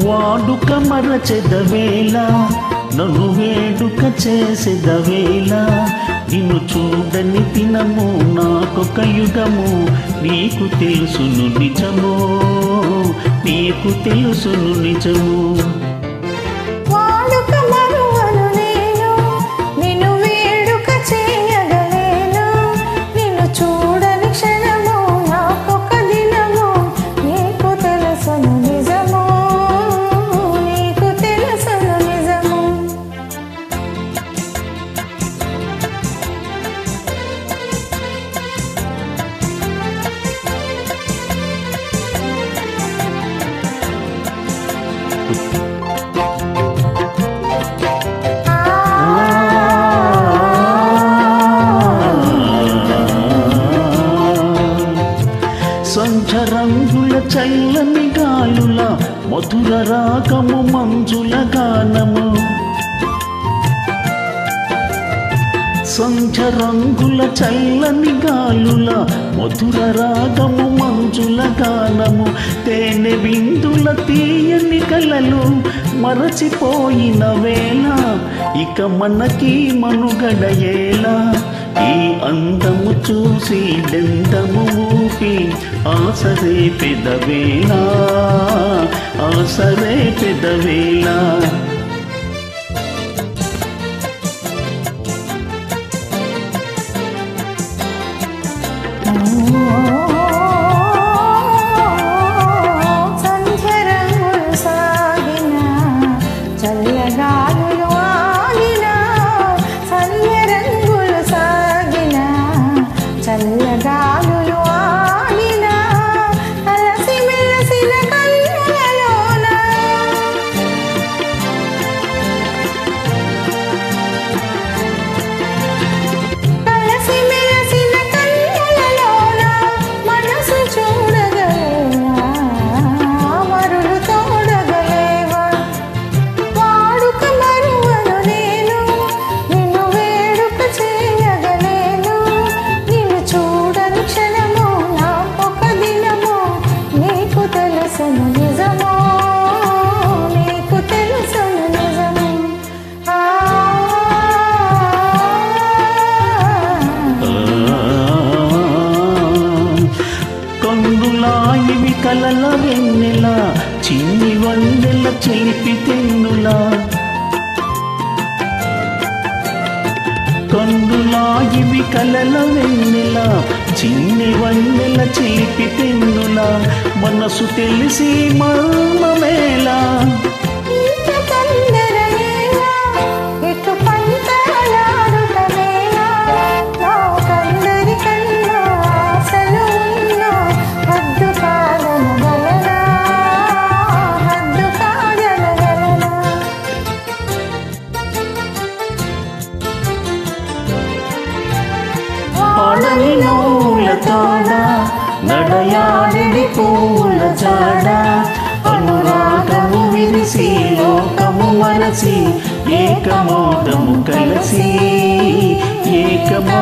వాడుక మరచెదవేళ నన్ను వేడుక చేసేదవేళ నిన్ను చూడని దినము నాకొక యుగము నీకు తెలుసును నిజము నీకు తెలుసును నిజము సంచరంగుల చల్లని గాలుల మధుర రాగము మంజుల గానము సంచరంగుల చల్లని గాలుల మధుర రాగము మంజుల గానము తేనె విందుల తీయని కలలు మరచిపోయిన వేళ ఇక మనకి మనుగడయేలా ఈ అందము చూసి దెందము ఊపి ఆసరే పెదవేళ ఆసరే పెదవేళ చల్లగాలులు ఆగిన అలసి మెలసిన కన్నులలోన అలసి మెలసిన కన్నులలోన మనసు చూడగలేవా మరులు తోడగలేవా వాడుక మరువను నేను నిన్ను వేడుక చేయగలేను చూడని క్షణము నాకొక దినము నీకు తెలుసును నిజము నీకు తెలుసును నిజము కందులా ఇవి కలల వెన్నెల చిన్ని వందెల చెలిపి తెన్నులా కందులా ఇవి కలల వెన్నెల చిన్ని వన్నెల చిలిపి తెన్నులా మనసు తెలిసి మర్మమేలా పాడని నూల తాడ నడయాడి పూల జాడ అనురాగము విరిసి లోకము మనసి ఏకమోదము కలిసి ఏకమో